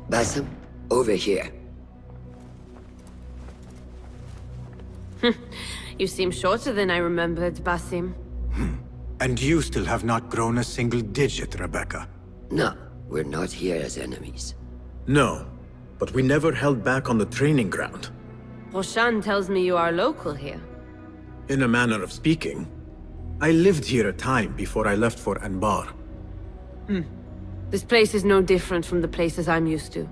Basim, over here. You seem shorter than I remembered, Basim. And you still have not grown a single digit, Rebecca. No, we're not here as enemies. No, but we never held back on the training ground. Roshan tells me you are local here. In a manner of speaking, I lived here a time before I left for Anbar. This place is no different from the places I'm used to.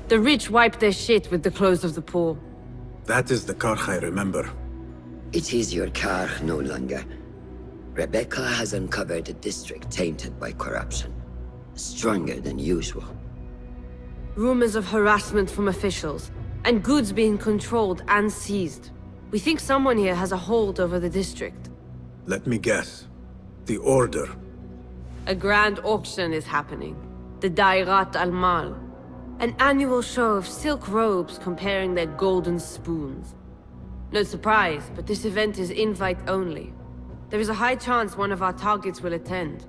The rich wipe their shit with the clothes of the poor. That is the Karch I remember. It is your car no longer. Rebecca has uncovered a district tainted by corruption. Stronger than usual. Rumors of harassment from officials, and goods being controlled and seized. We think someone here has a hold over the district. Let me guess. The Order. A grand auction is happening. The Dairat al-Mal. An annual show of silk robes comparing their golden spoons. No surprise, but this event is invite only. There is a high chance one of our targets will attend.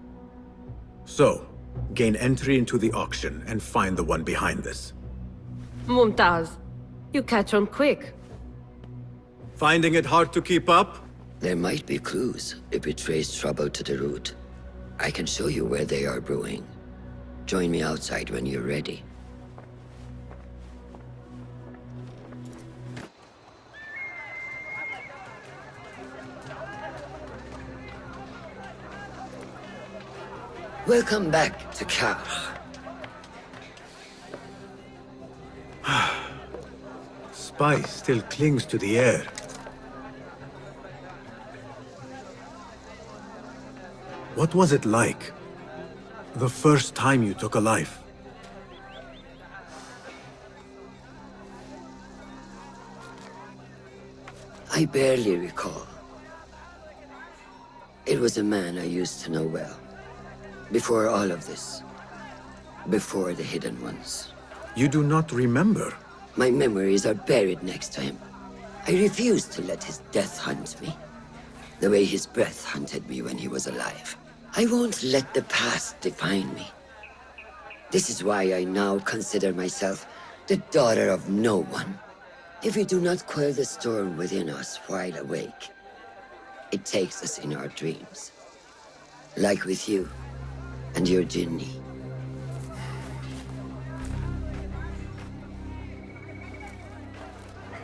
So, gain entry into the auction and find the one behind this. Mumtaz, you catch on quick. Finding it hard to keep up? There might be clues if we trace trouble to the root. I can show you where they are brewing. Join me outside when you're ready. Welcome back to Karch. Spice still clings to the air. What was it like? The first time you took a life? I barely recall. It was a man I used to know well. Before all of this. Before the Hidden Ones. You do not remember? My memories are buried next to him. I refuse to let his death hunt me. The way his breath hunted me when he was alive. I won't let the past define me. This is why I now consider myself the daughter of no one. If we do not quell the storm within us while awake, it takes us in our dreams. Like with you and your Jinni.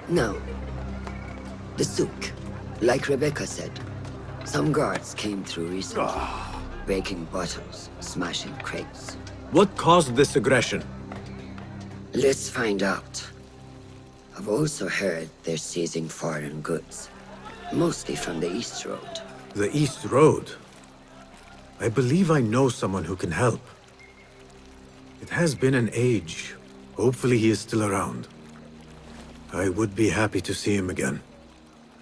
Now, the souk, like Rebecca said, some guards came through recently, breaking bottles, smashing crates. What caused this aggression? Let's find out. I've also heard they're seizing foreign goods, mostly from the East Road. The East Road? I believe I know someone who can help. It has been an age. Hopefully he is still around. I would be happy to see him again.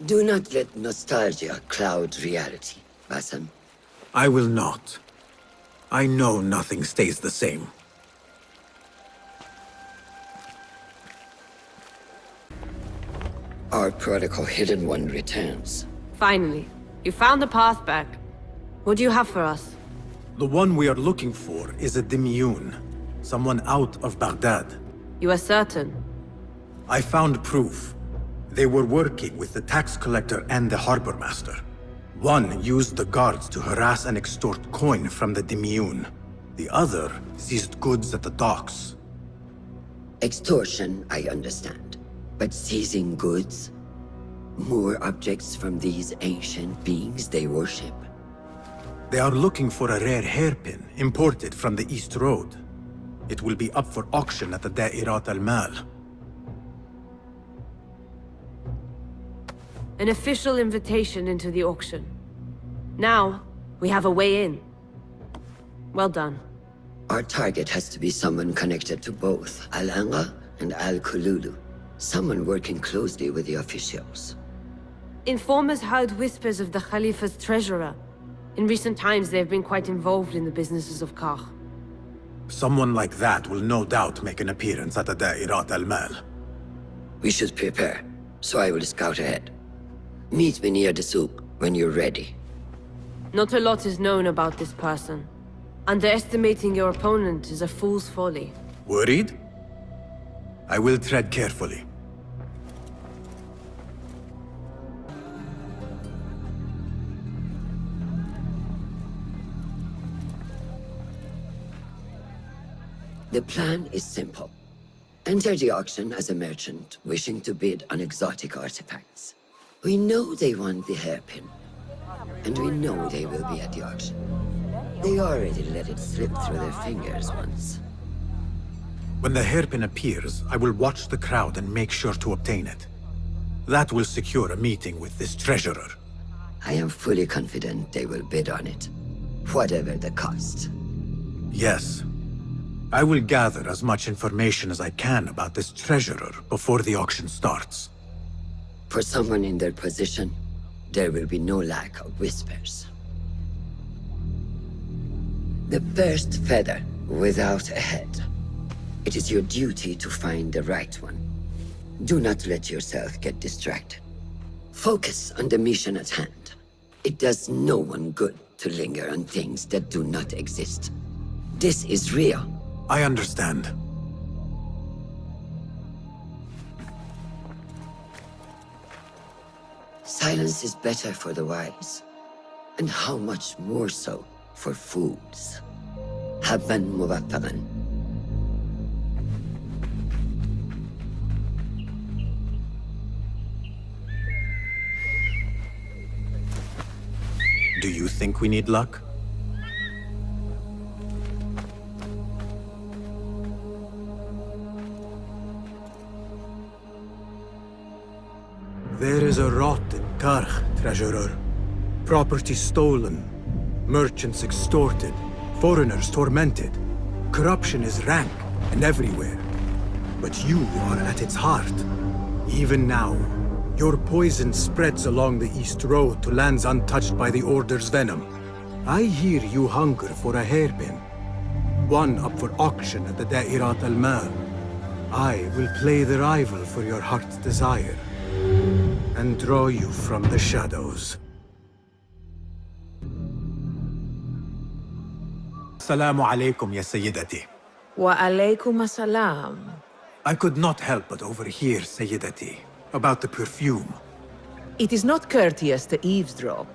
Do not let nostalgia cloud reality, Basim. I will not. I know nothing stays the same. Our protocol Hidden One returns. Finally, you found the path back. What do you have for us? The one we are looking for is a Dimyun, someone out of Baghdad. You are certain? I found proof. They were working with the tax collector and the harbor master. One used the guards to harass and extort coin from the Dimyun. The other seized goods at the docks. Extortion, I understand. But seizing goods? More objects from these ancient beings they worship? They are looking for a rare hairpin imported from the East Road. It will be up for auction at the Da'irat al-Mal. An official invitation into the auction. Now, we have a way in. Well done. Our target has to be someone connected to both Al-Anga and Al-Kululu. Someone working closely with the officials. Informers heard whispers of the Khalifa's treasurer. In recent times, they have been quite involved in the businesses of Karch. Someone like that will no doubt make an appearance at the Da'irat al-Mal. We should prepare, so I will scout ahead. Meet me near the souk when you're ready. Not a lot is known about this person. Underestimating your opponent is a fool's folly. Worried? I will tread carefully. The plan is simple. Enter the auction as a merchant wishing to bid on exotic artifacts. We know they want the hairpin, and we know they will be at the auction. They already let it slip through their fingers once. When the hairpin appears, I will watch the crowd and make sure to obtain it. That will secure a meeting with this treasurer. I am fully confident they will bid on it, whatever the cost. Yes. I will gather as much information as I can about this treasurer before the auction starts. For someone in their position, there will be no lack of whispers. The first feather without a head. It is your duty to find the right one. Do not let yourself get distracted. Focus on the mission at hand. It does no one good to linger on things that do not exist. This is real. I understand. Silence is better for the wise, and how much more so for fools. حباً موفقاً. Do you think we need luck? There is a rot in Karch, treasurer. Property stolen, merchants extorted, foreigners tormented. Corruption is rank and everywhere. But you are at its heart. Even now, your poison spreads along the East Road to lands untouched by the Order's venom. I hear you hunger for a hairpin. One up for auction at the Da'irat al-Mal. I will play the rival for your heart's desire, and draw you from the shadows. Assalamu alaikum, ya Sayyidati. Wa alaykum assalam. I could not help but overhear, Sayyidati, about the perfume. It is not courteous to eavesdrop.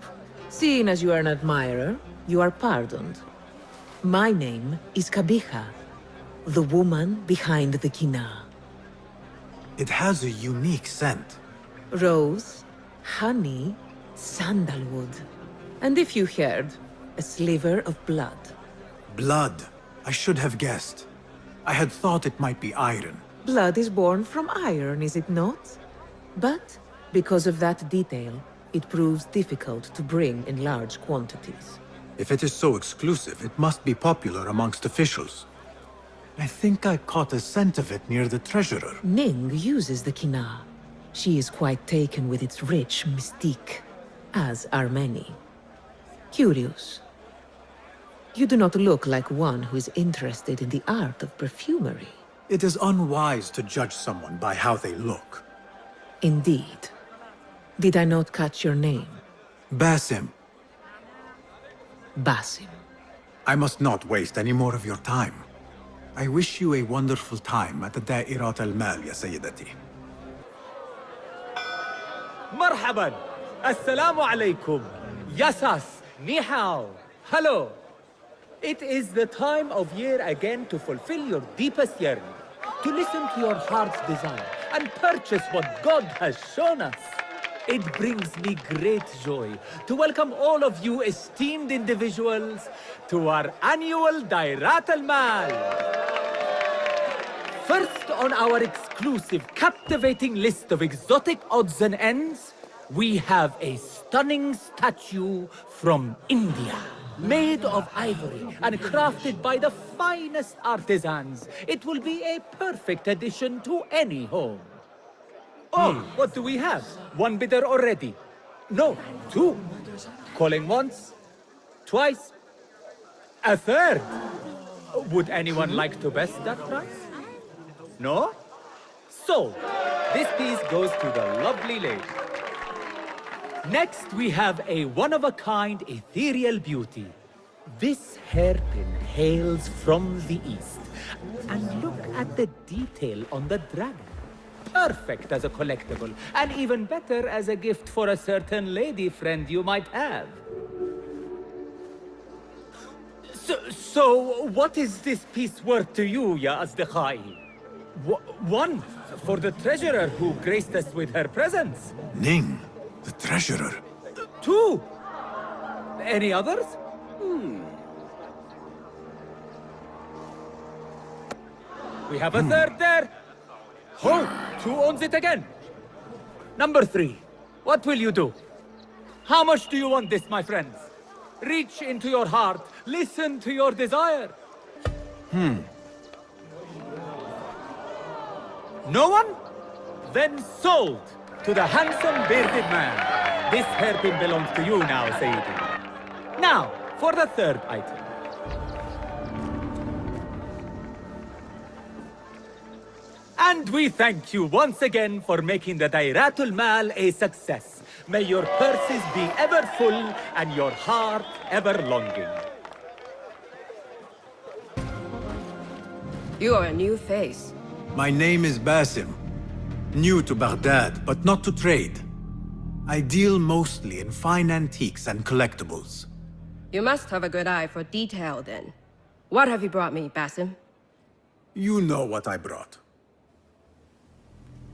Seeing as you are an admirer, you are pardoned. My name is Kabiha, the woman behind the kina. It has a unique scent. Rose, honey, sandalwood. And if you heard, a sliver of blood. Blood. I should have guessed. I had thought it might be iron. Blood is born from iron, is it not? But, because of that detail, it proves difficult to bring in large quantities. If it is so exclusive, it must be popular amongst officials. I think I caught a scent of it near the treasurer. Ning uses the kina. She is quite taken with its rich mystique, as are many. Curious. You do not look like one who is interested in the art of perfumery. It is unwise to judge someone by how they look. Indeed. Did I not catch your name? Basim, Basim. I must not waste any more of your time. I wish you a wonderful time at the Da'irat al-Mal, ya Sayyidati. مرحبا السلام عليكم Yasas Ni hao Hello. It is the time of year again to fulfill your deepest yearning, to listen to your heart's desire and purchase what God has shown us. It brings me great joy to welcome all of you esteemed individuals to our annual Dairat al-Mal. First on our exclusive, captivating list of exotic odds and ends, we have a stunning statue from India. Made of ivory and crafted by the finest artisans, it will be a perfect addition to any home. Oh, what do we have? One bidder already. No, two. Calling once, twice, a third. Would anyone like to best that price? No? So, this piece goes to the lovely lady. Next, we have a one-of-a-kind ethereal beauty. This hairpin hails from the east. And look at at the detail on the dragon. Perfect as a collectible, and even better as a gift for a certain lady friend you might have. So what is this piece worth to you, Ya Azdekhai? One, for the treasurer who graced us with her presence. Ning, the treasurer. Two, any others? We have a third there. Oh, who owns it again? Number three, what will you do? How much do you want this, my friends? Reach into your heart, listen to your desire. No one? Then sold to the handsome bearded man. This hairpin belongs to you now, Sayyidi. Now, for the third item. And we thank you once again for making the Dairatul Mal a success. May your purses be ever full and your heart ever longing. You are a new face. My name is Basim. New to Baghdad, but not to trade. I deal mostly in fine antiques and collectibles. You must have a good eye for detail, then. What have you brought me, Basim? You know what I brought.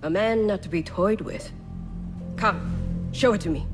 A man not to be toyed with. Come, show it to me.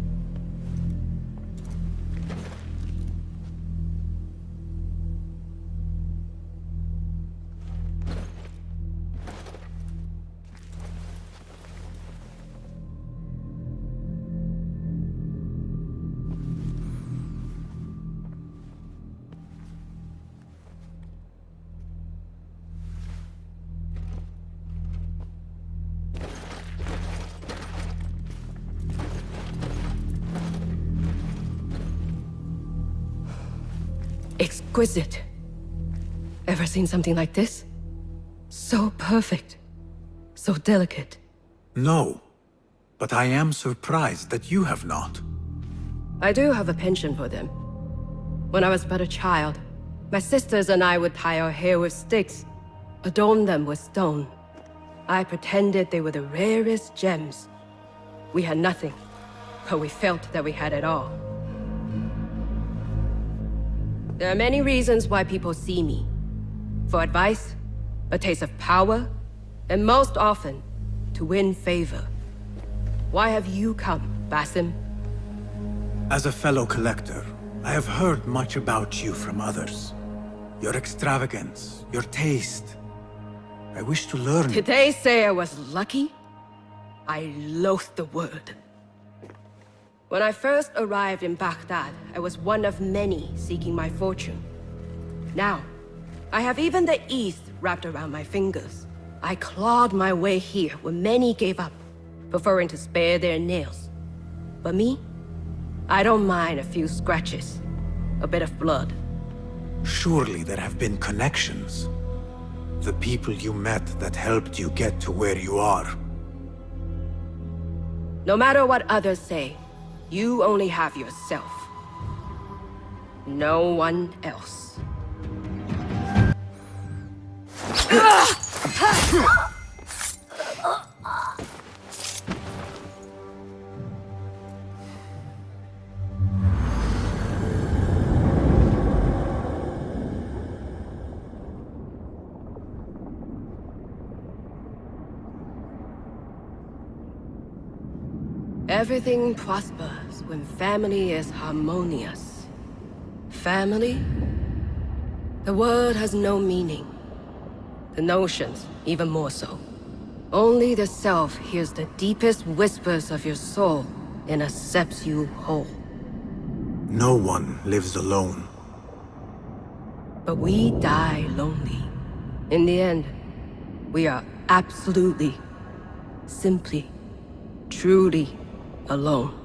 Exquisite. Ever seen something like this? So perfect. So delicate. No, but I am surprised that you have not. I do have a penchant for them. When I was but a child, my sisters and I would tie our hair with sticks, adorn them with stone. I pretended they were the rarest gems. We had nothing, but we felt that we had it all. There are many reasons why people see me. For advice, a taste of power, and most often, to win favor. Why have you come, Basim? As a fellow collector, I have heard much about you from others. Your extravagance, your taste. I wish to learn. Did they say I was lucky? I loathe the word. When I first arrived in Baghdad, I was one of many seeking my fortune. Now, I have even the East wrapped around my fingers. I clawed my way here when many gave up, preferring to spare their nails. But me? I don't mind a few scratches, a bit of blood. Surely there have been connections. The people you met that helped you get to where you are. No matter what others say, you only have yourself. No one else. Everything prospers when family is harmonious. Family? The word has no meaning. The notions, even more so. Only the self hears the deepest whispers of your soul and accepts you whole. No one lives alone. But we die lonely. In the end, we are absolutely, simply, truly alone.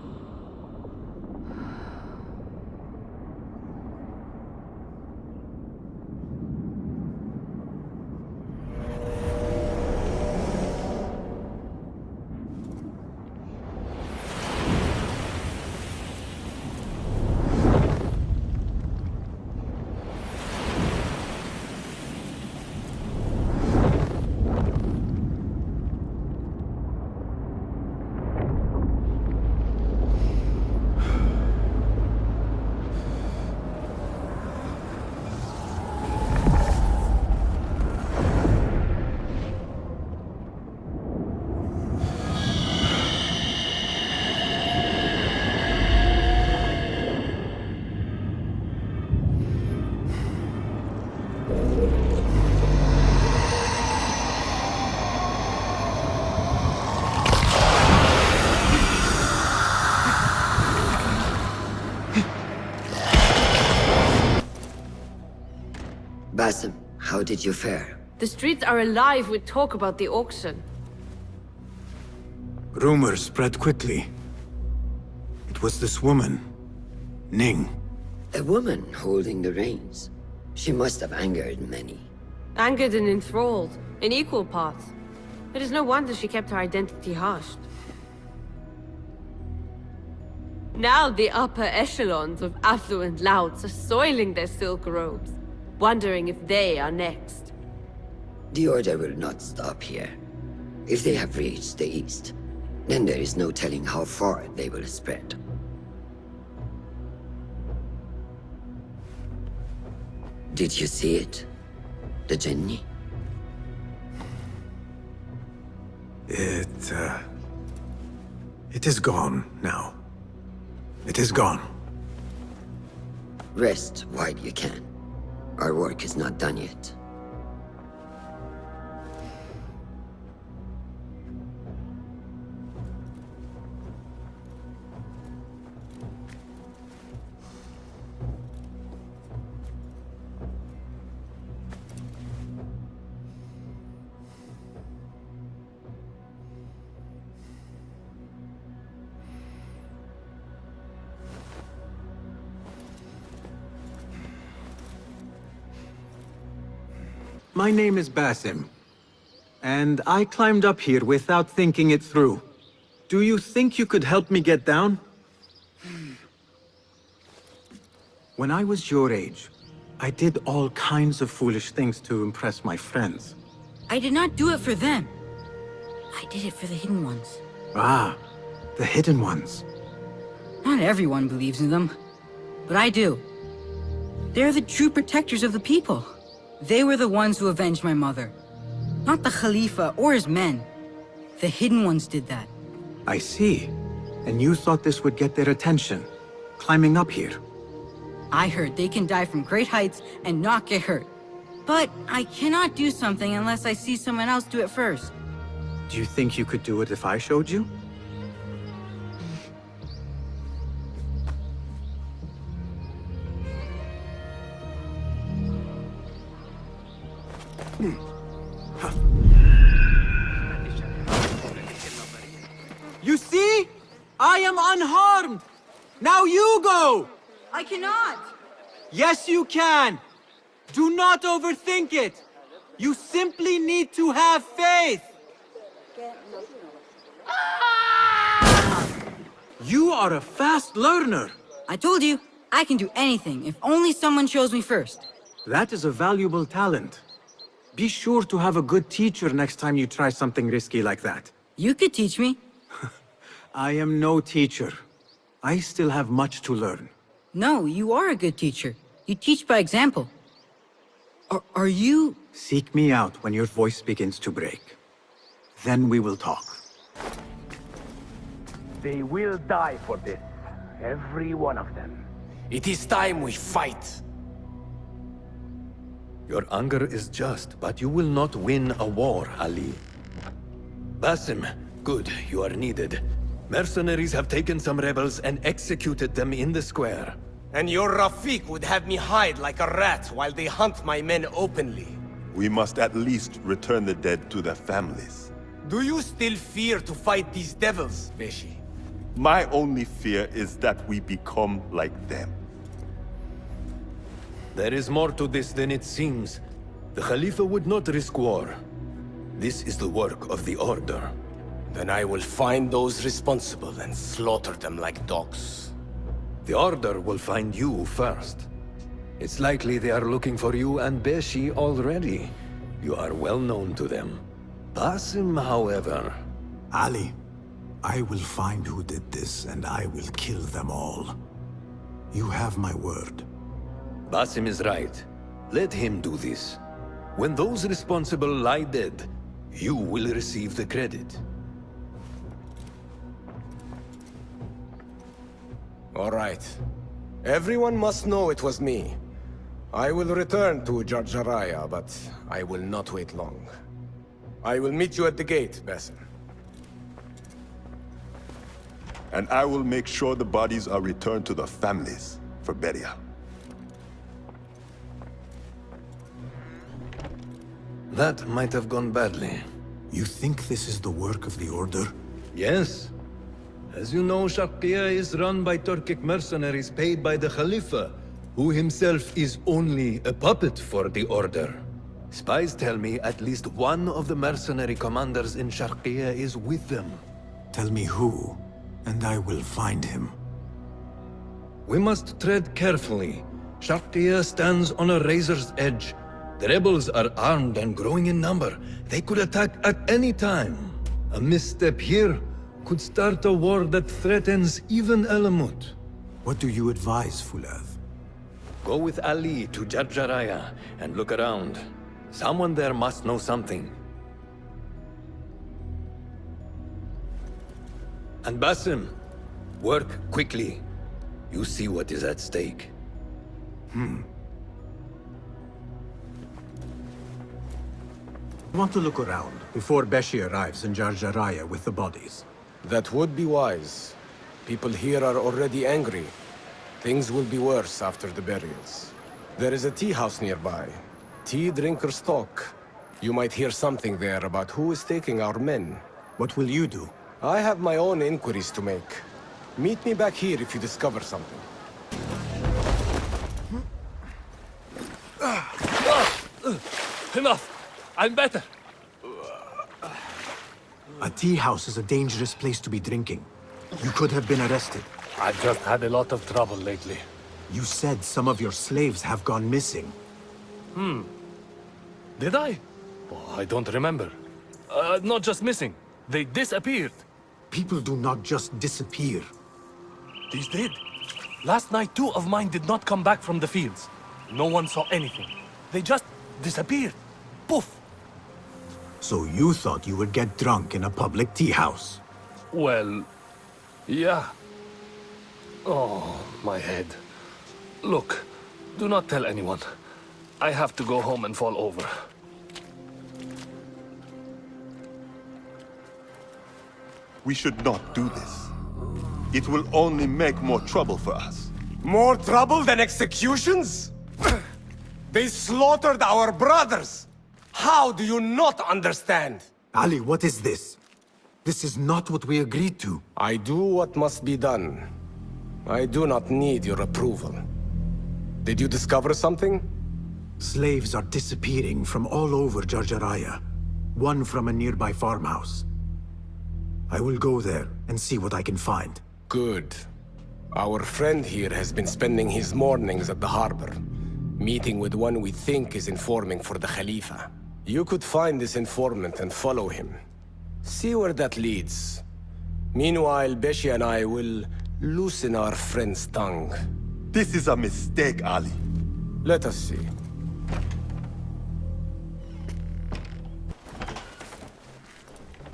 did you fare? The streets are alive with talk about the auction. Rumors spread quickly. It was this woman, Ning. A woman holding the reins. She must have angered many. Angered and enthralled, in equal parts. It is no wonder she kept her identity hushed. Now the upper echelons of affluent louts are soiling their silk robes, wondering if they are next. The Order will not stop here. If they have reached the east, then there is no telling how far they will spread. Did you see it? The Jenny? It is gone now. It is gone. Rest while you can. Our work is not done yet. My name is Basim, and I climbed up here without thinking it through. Do you think you could help me get down? When I was your age, I did all kinds of foolish things to impress my friends. I did not do it for them. I did it for the Hidden Ones. Ah, the Hidden Ones. Not everyone believes in them, but I do. They're the true protectors of the people. They were the ones who avenged my mother. Not the Khalifa or his men. The Hidden Ones did that. I see. And you thought this would get their attention, climbing up here. I heard they can die from great heights and not get hurt. But I cannot do something unless I see someone else do it first. Do you think you could do it if I showed you? You see? I am unharmed! Now you go! I cannot! Yes, you can! Do not overthink it! You simply need to have faith! You are a fast learner! I told you, I can do anything if only someone shows me first. That is a valuable talent. Be sure to have a good teacher next time you try something risky like that. You could teach me. I am no teacher. I still have much to learn. No, you are a good teacher. You teach by example. Are you... Seek me out when your voice begins to break. Then we will talk. They will die for this. Every one of them. It is time we fight. Your anger is just, but you will not win a war, Ali. Basim, good, you are needed. Mercenaries have taken some rebels and executed them in the square. And your Rafiq would have me hide like a rat while they hunt my men openly. We must at least return the dead to their families. Do you still fear to fight these devils, Beshi? My only fear is that we become like them. There is more to this than it seems. The Khalifa would not risk war. This is the work of the Order. Then I will find those responsible and slaughter them like dogs. The Order will find you first. It's likely they are looking for you and Beshi already. You are well known to them. Basim, however... Ali, I will find who did this and I will kill them all. You have my word. Basim is right. Let him do this. When those responsible lie dead, you will receive the credit. All right. Everyone must know it was me. I will return to Jarjaraya, but I will not wait long. I will meet you at the gate, Basim. And I will make sure the bodies are returned to their families for burial. That might have gone badly. You think this is the work of the Order? Yes. As you know, Sharqiya is run by Turkic mercenaries paid by the Khalifa, who himself is only a puppet for the Order. Spies tell me at least one of the mercenary commanders in Sharqiya is with them. Tell me who, and I will find him. We must tread carefully. Sharqiya stands on a razor's edge. The rebels are armed and growing in number. They could attack at any time. A misstep here could start a war that threatens even Alamut. What do you advise, Fuladh? Go with Ali to Jarjaraya and look around. Someone there must know something. And Basim, work quickly. You see what is at stake. I want to look around before Beshi arrives in Jarjaraya with the bodies. That would be wise. People here are already angry. Things will be worse after the burials. There is a tea house nearby. Tea drinkers talk. You might hear something there about who is taking our men. What will you do? I have my own inquiries to make. Meet me back here if you discover something. Enough! I'm better! A tea house is a dangerous place to be drinking. You could have been arrested. I've just had a lot of trouble lately. You said some of your slaves have gone missing. Did I? Oh, I don't remember. Not just missing. They disappeared. People do not just disappear. These did. Last night, 2 of mine did not come back from the fields. No one saw anything. They just disappeared. Poof! So you thought you would get drunk in a public tea house? Well, yeah. Oh, my head. Look, do not tell anyone. I have to go home and fall over. We should not do this. It will only make more trouble for us. More trouble than executions? They slaughtered our brothers! How do you not understand? Ali, what is this? This is not what we agreed to. I do what must be done. I do not need your approval. Did you discover something? Slaves are disappearing from all over Jarjaraya. One from a nearby farmhouse. I will go there and see what I can find. Good. Our friend here has been spending his mornings at the harbor, meeting with one we think is informing for the Khalifa. You could find this informant and follow him. See where that leads. Meanwhile, Beshi and I will loosen our friend's tongue. This is a mistake, Ali. Let us see.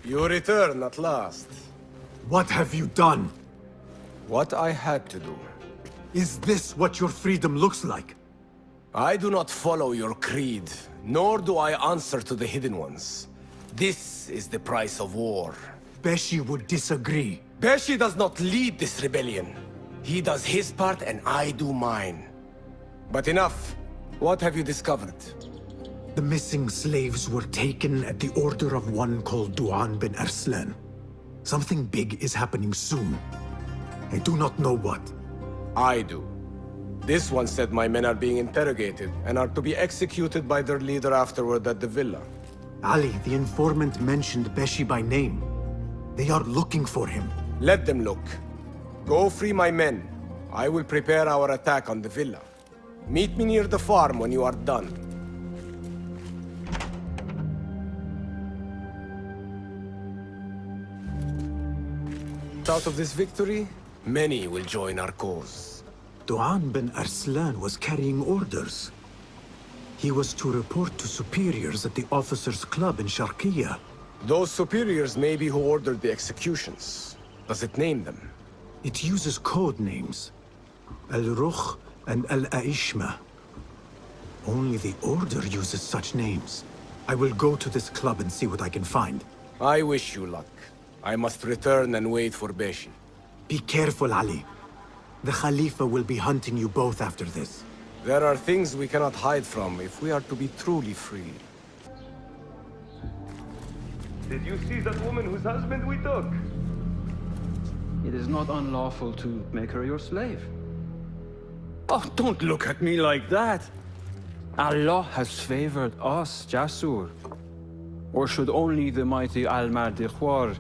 You return at last. What have you done? What I had to do. Is this what your freedom looks like? I do not follow your creed, nor do I answer to the Hidden Ones. This is the price of war. Beshi would disagree. Beshi does not lead this rebellion. He does his part and I do mine. But enough. What have you discovered? The missing slaves were taken at the order of one called Duan bin Arslan. Something big is happening soon. I do not know what. I do. This one said my men are being interrogated and are to be executed by their leader afterward at the villa. Ali, the informant mentioned Beshi by name. They are looking for him. Let them look. Go free my men. I will prepare our attack on the villa. Meet me near the farm when you are done. Out of this victory, many will join our cause. Duan bin Arslan was carrying orders. He was to report to superiors at the officers' club in Sharqiya. Those superiors may be who ordered the executions. Does it name them? It uses code names. Al-Rukh and Al-Aishma. Only the Order uses such names. I will go to this club and see what I can find. I wish you luck. I must return and wait for Beshi. Be careful, Ali. The Khalifa will be hunting you both after this. There are things we cannot hide from if we are to be truly free. Did you see that woman whose husband we took? It is not unlawful to make her your slave. Oh, don't look at me like that. Allah has favored us, Jasur. Or should only the mighty Al-Mardikhwar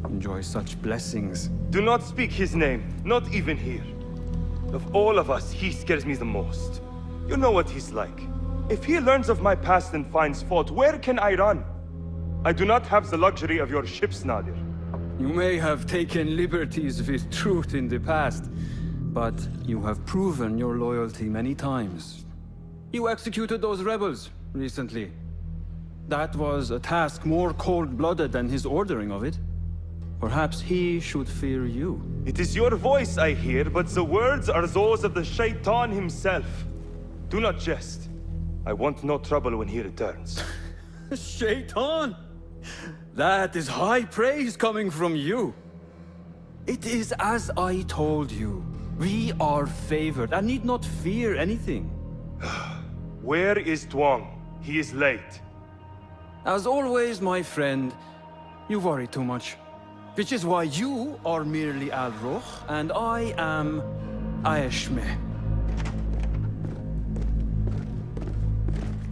enjoy such blessings? Do not speak his name, not even here. Of all of us, he scares me the most. You know what he's like. If he learns of my past and finds fault, where can I run? I do not have the luxury of your ships, Nadir. You may have taken liberties with truth in the past, but you have proven your loyalty many times. You executed those rebels recently. That was a task more cold-blooded than his ordering of it. Perhaps he should fear you. It is your voice I hear, but the words are those of the Shaitan himself. Do not jest. I want no trouble when he returns. Shaitan! That is high praise coming from you. It is as I told you. We are favored and need not fear anything. Where is Tuang? He is late. As always, my friend, you worry too much. Which is why you are merely Al-Ruh, and I am Aeshmeh.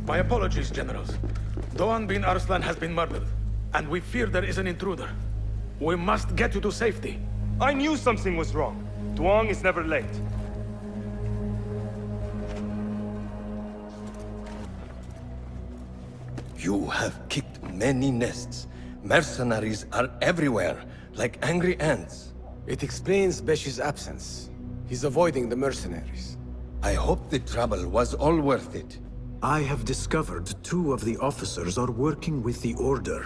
My apologies, generals. Doğan bin Arslan has been murdered, and we fear there is an intruder. We must get you to safety. I knew something was wrong. Tuang is never late. You have kicked many nests. Mercenaries are everywhere, like angry ants. It explains Besh's absence. He's avoiding the mercenaries. I hope the trouble was all worth it. I have discovered 2 of the officers are working with the Order.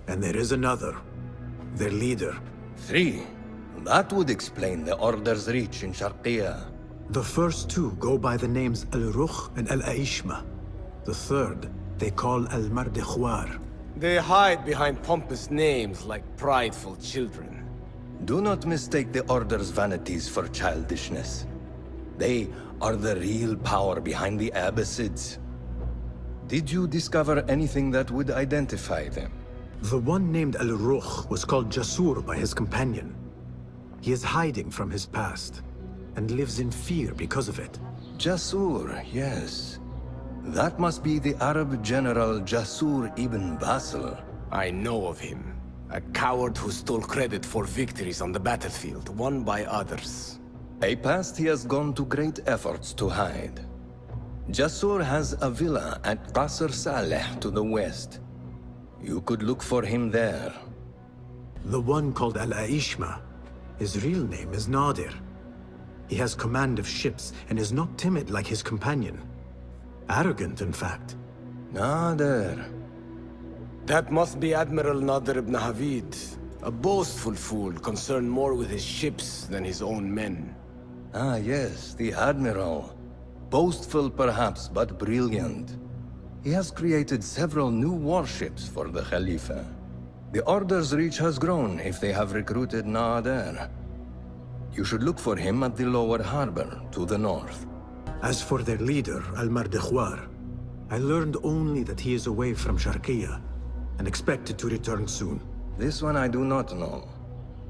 And there is another. Their leader. 3. That would explain the Order's reach in Sharqiya. The first 2 go by the names Al-Ruh and Al-Aishma. The third, they call Al-Mardikhwar. They hide behind pompous names like prideful children. Do not mistake the Order's vanities for childishness. They are the real power behind the Abbasids. Did you discover anything that would identify them? The one named Al-Ruh was called Jasur by his companion. He is hiding from his past, and lives in fear because of it. Jasur, yes. That must be the Arab general Jasur ibn Basil. I know of him. A coward who stole credit for victories on the battlefield, won by others. A past he has gone to great efforts to hide. Jasur has a villa at Qasr Saleh to the west. You could look for him there. The one called Al-Aishma, his real name is Nadir. He has command of ships and is not timid like his companion. Arrogant, in fact. Nadir. That must be Admiral Nadir ibn Havid. A boastful fool, concerned more with his ships than his own men. Ah, yes, the Admiral. Boastful perhaps, but brilliant. He has created several new warships for the Khalifa. The Order's reach has grown if they have recruited Nadir. You should look for him at the lower harbor, to the north. As for their leader, Al-Mardikhwar, I learned only that he is away from Sharqiya, and expected to return soon. This one I do not know.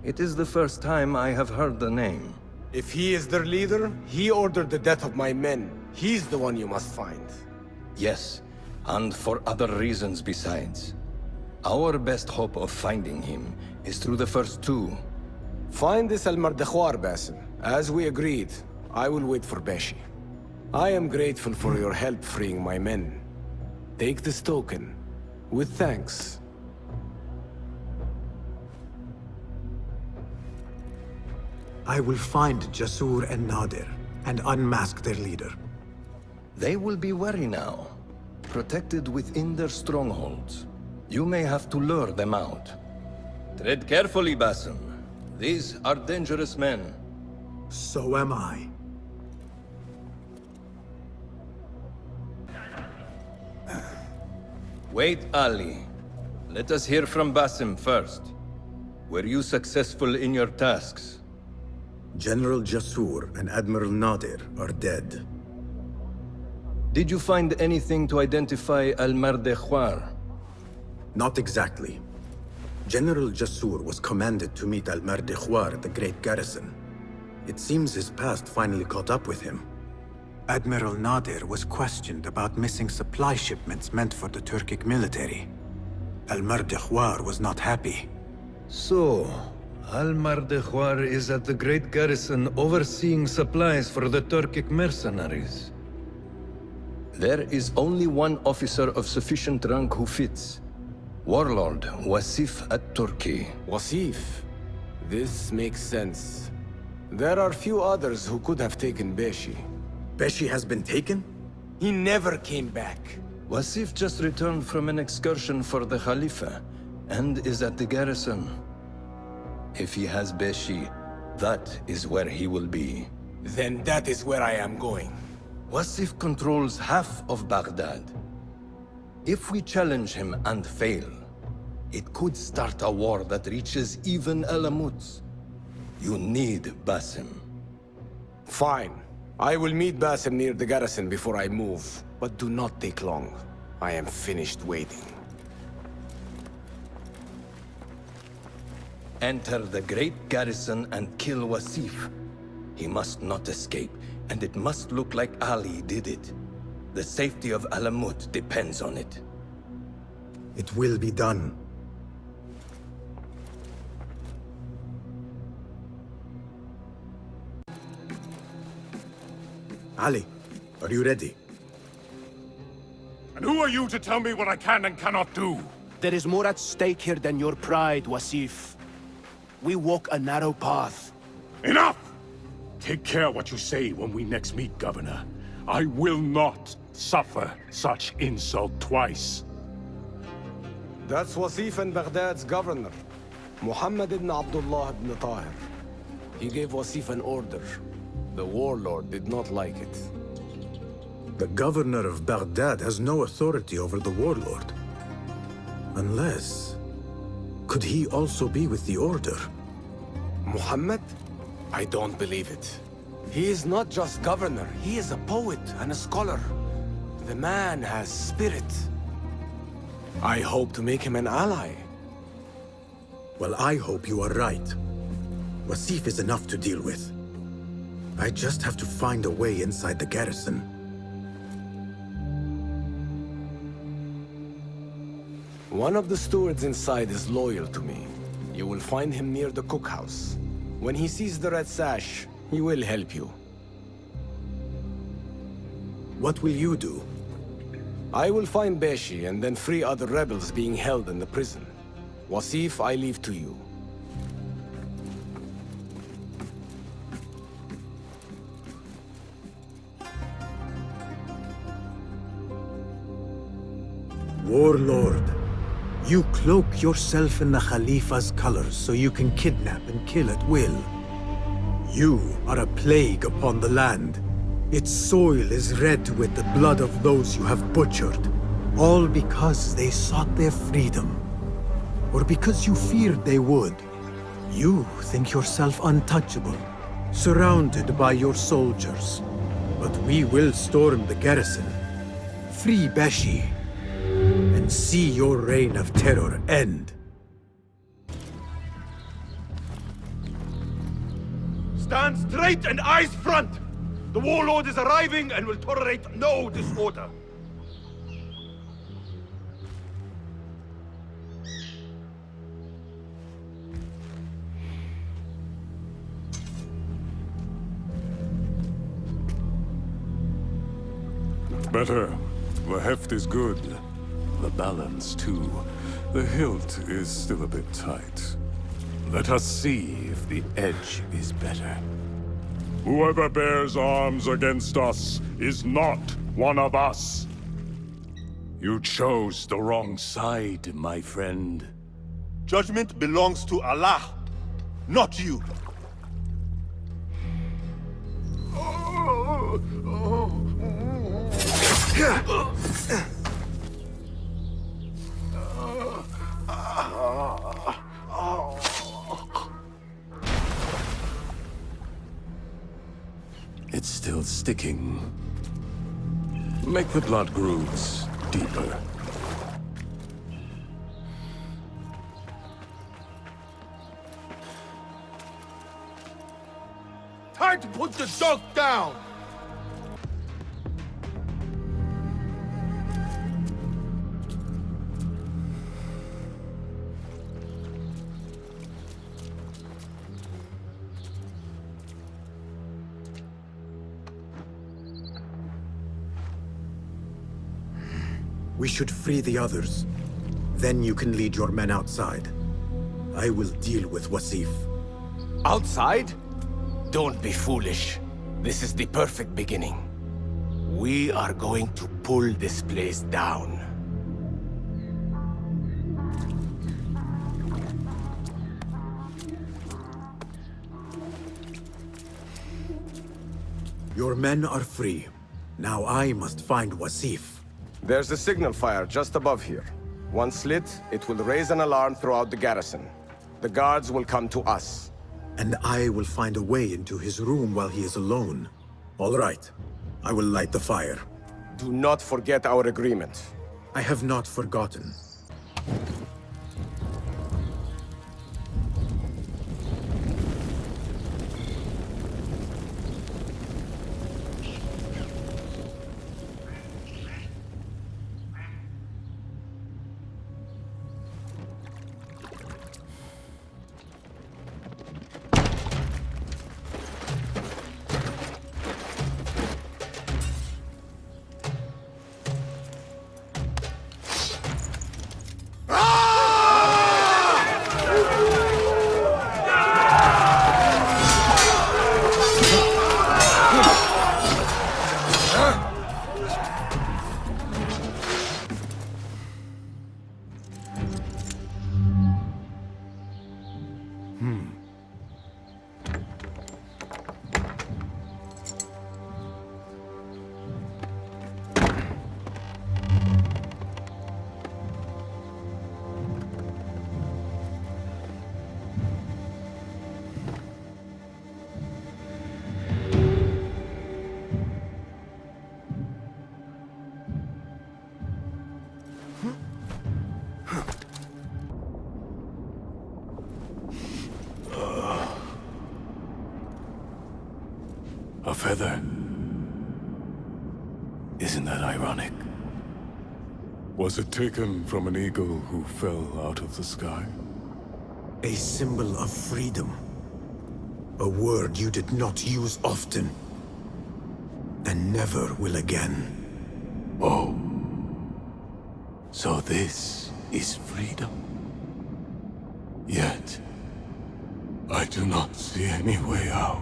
It is the first time I have heard the name. If he is their leader, he ordered the death of my men. He's the one you must find. Yes, and for other reasons besides. Our best hope of finding him is through the first 2. Find this Al-Mardikhwar, Basim. As we agreed, I will wait for Beshi. I am grateful for your help freeing my men. Take this token, with thanks. I will find Jasur and Nadir, and unmask their leader. They will be wary now, protected within their strongholds. You may have to lure them out. Tread carefully, Basim. These are dangerous men. So am I. Wait, Ali. Let us hear from Basim first. Were you successful in your tasks? General Jasur and Admiral Nadir are dead. Did you find anything to identify Al-Mardikhwar? Not exactly. General Jasur was commanded to meet Al-Mardikhwar at the Great Garrison. It seems his past finally caught up with him. Admiral Nadir was questioned about missing supply shipments meant for the Turkic military. Al-Mardikhwar was not happy. So, Al-Mardikhwar is at the Great Garrison overseeing supplies for the Turkic mercenaries. There is only one officer of sufficient rank who fits. Warlord Wasif at-Turki. Wasif? This makes sense. There are few others who could have taken Beshi. Beshi has been taken? He never came back. Wasif just returned from an excursion for the Khalifa, and is at the garrison. If he has Beshi, that is where he will be. Then that is where I am going. Wasif controls half of Baghdad. If we challenge him and fail, it could start a war that reaches even Alamut. You need Basim. Fine. I will meet Basim near the garrison before I move, but do not take long. I am finished waiting. Enter the great garrison and kill Wasif. He must not escape, and it must look like Ali did it. The safety of Alamut depends on it. It will be done. Ali, are you ready? And who are you to tell me what I can and cannot do? There is more at stake here than your pride, Wasif. We walk a narrow path. Enough! Take care what you say when we next meet, Governor. I will not suffer such insult twice. That's Wasif and Baghdad's governor, Muhammad ibn Abdullah ibn Tahir. He gave Wasif an order. The warlord did not like it. The governor of Baghdad has no authority over the warlord. Unless... could he also be with the order? Muhammad? I don't believe it. He is not just governor, he is a poet and a scholar. The man has spirit. I hope to make him an ally. Well, I hope you are right. Wasif is enough to deal with. I just have to find a way inside the garrison. One of the stewards inside is loyal to me. You will find him near the cookhouse. When he sees the red sash, he will help you. What will you do? I will find Beshi and then free other rebels being held in the prison. Wasif, I leave to you. Warlord, you cloak yourself in the Khalifa's colors so you can kidnap and kill at will. You are a plague upon the land. Its soil is red with the blood of those you have butchered, all because they sought their freedom, or because you feared they would. You think yourself untouchable, surrounded by your soldiers. But we will storm the garrison, free Beshi, and see your reign of terror end. Stand straight and eyes front! The warlord is arriving and will tolerate no disorder. Better. The heft is good. The balance, too. The hilt is still a bit tight. Let us see if the edge is better. Whoever bears arms against us is not one of us. You chose the wrong side, my friend. Judgment belongs to Allah, not you. It's still sticking. Make the blood grooves deeper. Time to put the dog down! We should free the others. Then you can lead your men outside. I will deal with Wasif. Outside? Don't be foolish. This is the perfect beginning. We are going to pull this place down. Your men are free. Now I must find Wasif. There's a signal fire just above here. Once lit, it will raise an alarm throughout the garrison. The guards will come to us. And I will find a way into his room while he is alone. All right. I will light the fire. Do not forget our agreement. I have not forgotten. A feather. Isn't that ironic? Was it taken from an eagle who fell out of the sky? A symbol of freedom. A word you did not use often. And never will again. Oh. So this is freedom. Yet, I do not see any way out.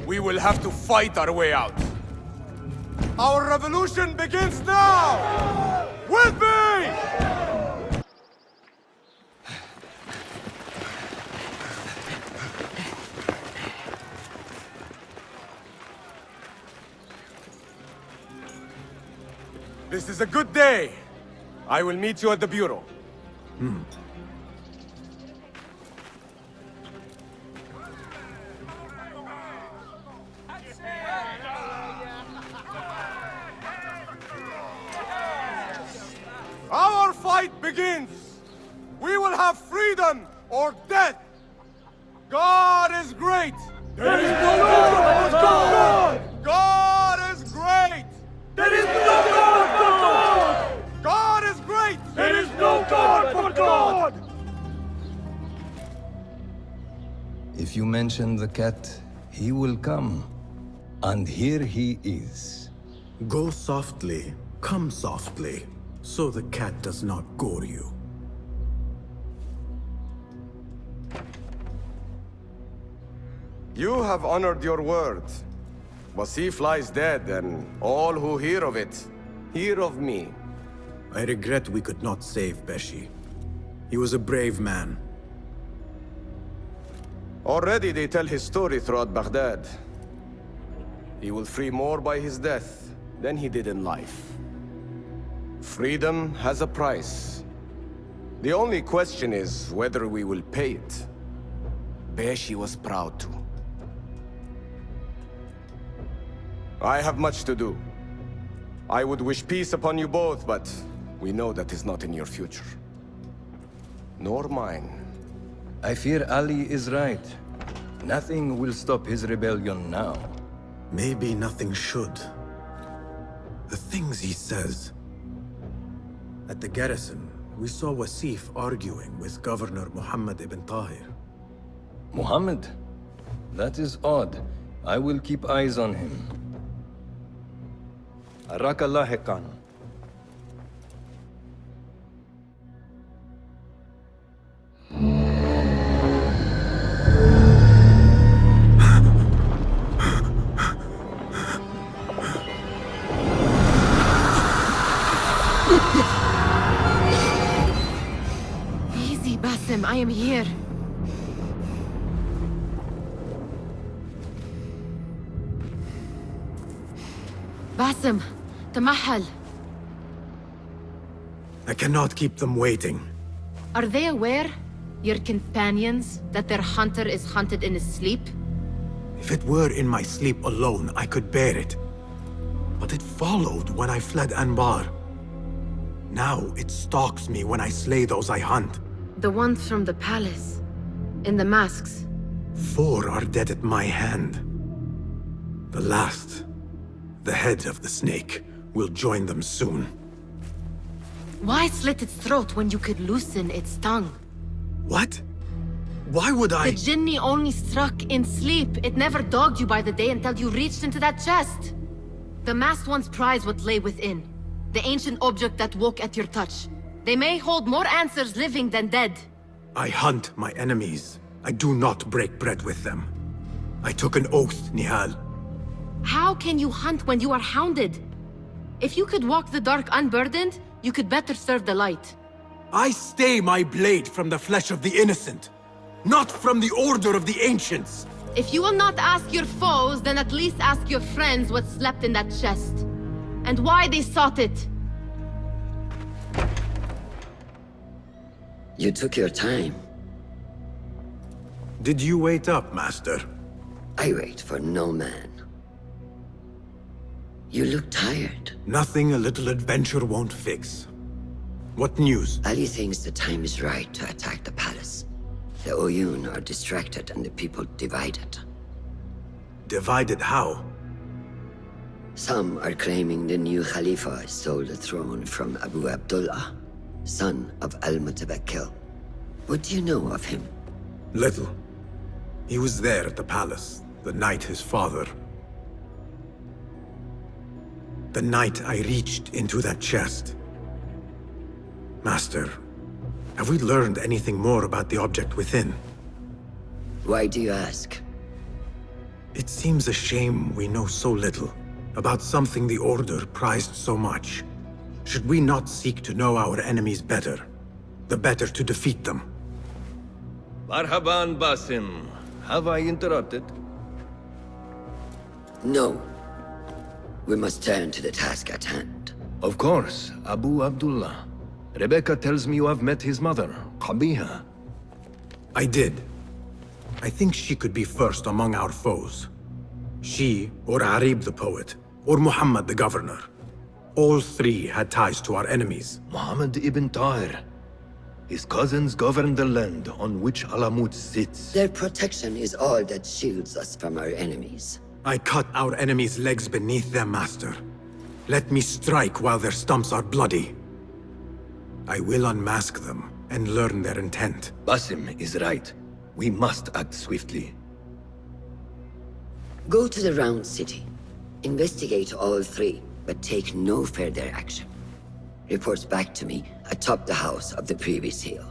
We will have to fight our way out. Our revolution begins now! With me! This is a good day. I will meet you at the bureau. fight begins! We will have freedom or death! God is great! There is no God but God! God is great! There is no God but God! God is great! There is no God but God! If you mention the cat, he will come. And here he is. Go softly, come softly, so the cat does not gore you. You have honored your word. Wasif lies dead, and all who hear of it, hear of me. I regret we could not save Beshi. He was a brave man. Already they tell his story throughout Baghdad. He will free more by his death than he did in life. Freedom has a price. The only question is whether we will pay it. Beshi was proud to. I have much to do. I would wish peace upon you both, but we know that is not in your future. Nor mine. I fear Ali is right. Nothing will stop his rebellion now. Maybe nothing should. The things he says. At the garrison, we saw Wasif arguing with Governor Muhammad ibn Tahir. Muhammad? That is odd. I will keep eyes on him. Arakallah Khan. Easy, Basim. I am here. Basim, Tamahal. I cannot keep them waiting. Are they aware, your companions, that their hunter is hunted in his sleep? If it were in my sleep alone, I could bear it. But it followed when I fled Anbar. Now it stalks me when I slay those I hunt. The ones from the palace. In the masks. 4 are dead at my hand. The last, the head of the snake, will join them soon. Why slit its throat when you could loosen its tongue? What? Why would I— The Jinni only struck in sleep. It never dogged you by the day until you reached into that chest. The masked ones prize what lay within. The ancient object that woke at your touch. They may hold more answers living than dead. I hunt my enemies. I do not break bread with them. I took an oath, Nihal. How can you hunt when you are hounded? If you could walk the dark unburdened, you could better serve the light. I stay my blade from the flesh of the innocent, not from the order of the ancients. If you will not ask your foes, then at least ask your friends what slept in that chest. And why they sought it. You took your time. Did you wait up, Master? I wait for no man. You look tired. Nothing a little adventure won't fix. What news? Ali thinks the time is right to attack the palace. The Oyun are distracted and the people divided. Divided how? Some are claiming the new Khalifa stole the throne from Abu Abdullah, son of Al-Mutawakkil. What do you know of him? Little. He was there at the palace, the night his father... The night I reached into that chest. Master, have we learned anything more about the object within? Why do you ask? It seems a shame we know so little about something the Order prized so much. Should we not seek to know our enemies better, the better to defeat them? Marhaban, Basim. Have I interrupted? No. We must turn to the task at hand. Of course, Abu Abdullah. Rebecca tells me you have met his mother, Qabiha. I did. I think she could be first among our foes. She, or Arib the poet, or Muhammad the governor. All three had ties to our enemies. Muhammad ibn Tahir. His cousins govern the land on which Alamut sits. Their protection is all that shields us from our enemies. I cut our enemies' legs beneath them, Master. Let me strike while their stumps are bloody. I will unmask them and learn their intent. Basim is right. We must act swiftly. Go to the Round City. Investigate all three, but take no further action. Reports back to me atop the house of the previous hill.